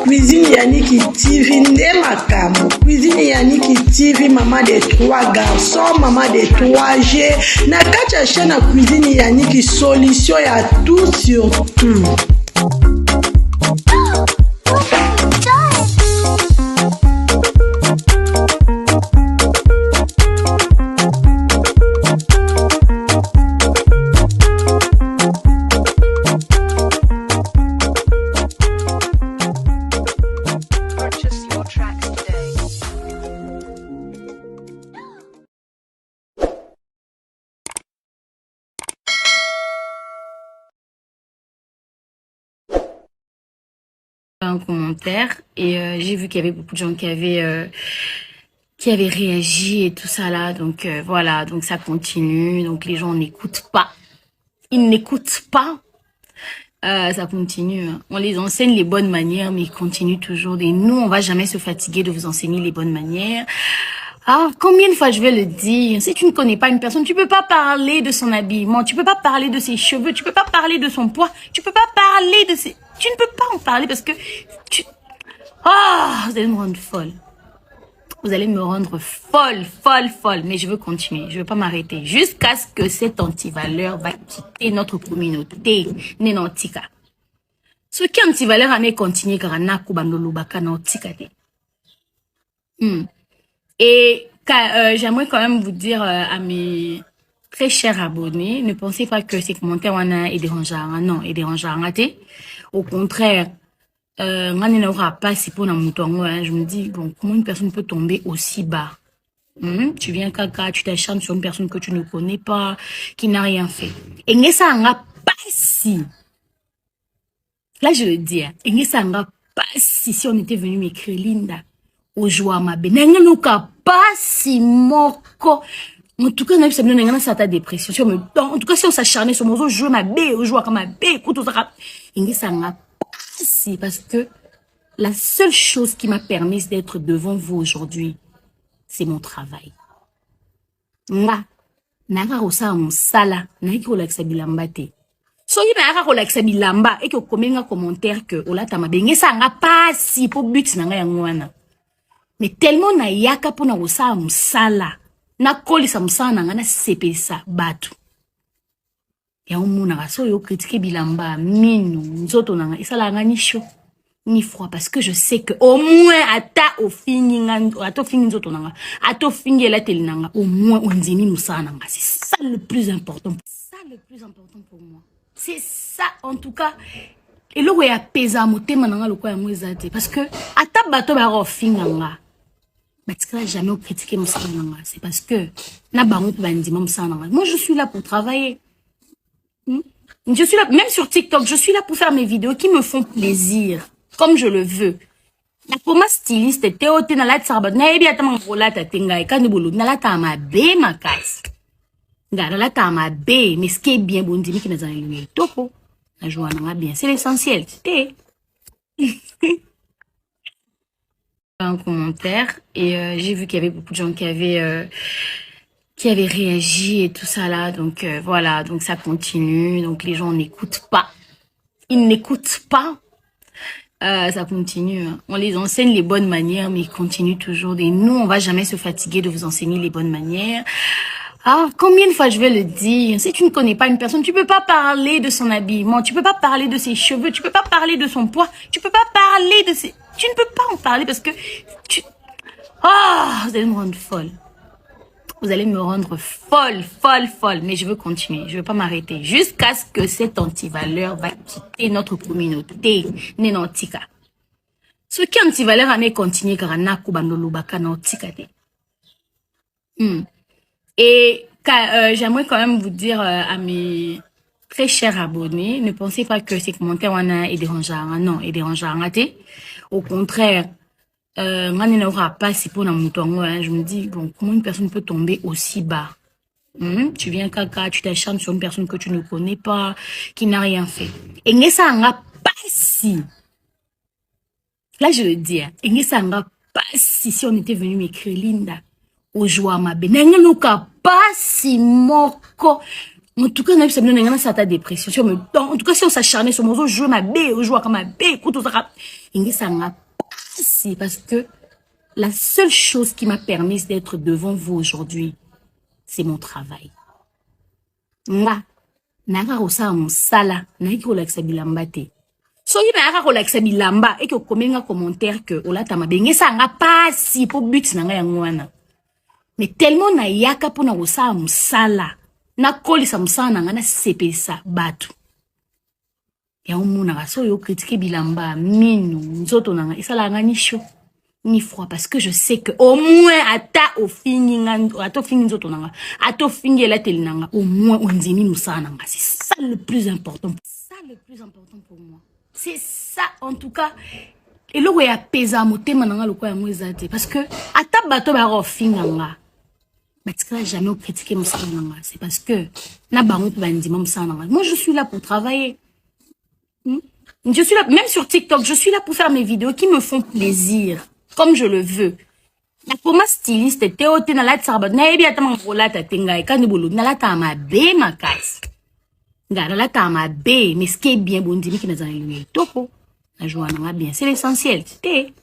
Cuisine Yannick TV nde makambo. Cuisine Yannick TV, maman de 3 garçons, maman de 3G. Na kati ya chaîne Cuisine Yannick, solution ya tout sur tout. Un commentaire et j'ai vu qu'il y avait beaucoup de gens qui avaient réagi et tout ça là, donc voilà, donc ça continue, donc les gens n'écoutent pas, ils n'écoutent pas, ça continue, hein. On les enseigne les bonnes manières mais ils continuent toujours, et nous on va jamais se fatiguer de vous enseigner les bonnes manières. Ah, combien de fois je vais le dire, si tu ne connais pas une personne, tu peux pas parler de son habillement, tu peux pas parler de ses cheveux, tu peux pas parler de son poids, tu peux pas parler de ses... Tu ne peux pas en parler parce que tu... Ah, vous allez me rendre folle. Vous allez me rendre folle, folle, folle. Mais je veux continuer, je veux pas m'arrêter jusqu'à ce que cette antivaleur va quitter notre communauté. Nenantika. Ce qui est antivaleur a continué car na kubandolo baka na otika te. Et j'aimerais quand même vous dire à mes très chers abonnés, ne pensez pas que ces commentaires est dérangeant. Non, est dérangeant. Au contraire, n'aura pas si pour je me dis, bon, comment une personne peut tomber aussi bas? Tu viens caca, tu t'acharnes sur une personne que tu ne connais pas, qui n'a rien fait. Et ça n'a pas si. Là, je le dis, et ça n'a pas si on était venu m'écrire Linda. Au joie ma benenga pas si moko. En tout cas, ça me donne une dépression. En tout cas, si on s'acharnait sur mon jeu ma bé, au joie comme ma bé, écoute, et ça n'a pas si, parce que la seule chose qui m'a permis d'être devant vous aujourd'hui, c'est mon travail. Nga, naka rosa mon sala, naki relaxa bilamba te. Soki naka relaxa bilamba, et que komenga commentaire que olata mabenge ça nga pas si pour but na nga yangwana. Mais tellement na yaka pour na rosa musala, na kolisa musala na sepesa batu. Ya umuna so yo critiquer bilamba minu nzoto nanga isala nga ni chaud ni froid, parce que je sais que au moins ata au fini nzoto nanga ata au fini la teli nanga au moins on dimi musala nanga. C'est ça le plus important. Ça le plus important pour moi. C'est ça en tout cas. Et le ya pesa motema nanga lokwa ya mwezate, parce que ata bato ba ro finanga. Batika jamais critiquer musala nanga. C'est parce que na bango pe bandima musala nanga. Moi je suis là pour travailler. Je suis là, même sur TikTok, je suis là pour faire mes vidéos qui me font plaisir, comme je le veux. La poma styliste, théote na la tsarba, na ebi atama ngola ta tenga e kanibolo, na la ta ma be ma kasi. Na la ta ma be, mais ce qui est bien bon dimi qui na lui topo. Na joie na bien, c'est l'essentiel. C'était un commentaire et j'ai vu qu'il y avait beaucoup de gens qui avaient réagi et tout ça là, donc voilà, donc ça continue, donc les gens n'écoutent pas, ils n'écoutent pas, ça continue, hein. On les enseigne les bonnes manières mais ils continuent toujours, et nous on va jamais se fatiguer de vous enseigner les bonnes manières. Ah, combien de fois je vais le dire, si tu ne connais pas une personne, tu peux pas parler de son habillement, tu peux pas parler de ses cheveux, tu peux pas parler de son poids, tu peux pas parler de ses... Tu ne peux pas en parler parce que tu... Ah, vous allez me rendre folle. Vous allez me rendre folle, folle, folle. Mais je veux continuer, je veux pas m'arrêter jusqu'à ce que cette antivaleur va quitter notre communauté. Nenantika. Ce qui est antivaleur a continué car na kubandolo baka na otika te. Et j'aimerais quand même vous dire à mes très chers abonnés, ne pensez pas que ces commentaires est dérangeant. Non, est dérangeant. Au contraire, n'aura pas si pour je me dis, bon, comment une personne peut tomber aussi bas? Tu viens caca, tu t'acharnes sur une personne que tu ne connais pas, qui n'a rien fait. Et ça n'a pas si. Là, je le dis, et ça n'a pas si on était venu m'écrire Linda. ojoa mabe nanga luka pasi moko. En tout cas, ça me ça ta dépression. En tout cas, si on s'acharnait sur mon jouer ma B, on joue comme ma B, écoute, ça m'a passé parce que la seule chose qui m'a permis d'être devant vous aujourd'hui, c'est mon travail. Nga, naka rosa mon sala, naki relaxa bilamba te. So yi naka relaxa bilamba et que komenga commentaire que olata mabenge ça nga passé pour but nanga yangwana. Mais tellement na yaka pour na rosa mon sala. Na koli sa musana nga na sepesa batu ya umuna so yo critiquer bilamba minu nzoto nanga isala nga ni chaud ni froid parce que je sais que au moins ata au fini nzoto nanga ata fini la tele nanga au moins on ndimi musana nga c'est ça le plus important pour moi c'est ça en tout cas et lo ya pesa motema nanga lokwa ya mwezate parce que ata bato ba ro finanga. Mais jamais critiquer mon salon. C'est parce que moi je suis là pour travailler. Je suis là, même sur TikTok, je suis là pour faire mes vidéos qui me font plaisir, comme je le veux. La comment styliste, théote na la tsarba, na ebi atama rola ta tenga e kanibolo, na la ta ma be ma casse. Na la ta ma be, mais ce qui est bien bon dimi qui n'a eu topo. La joie n'a bien, c'est l'essentiel. C'était.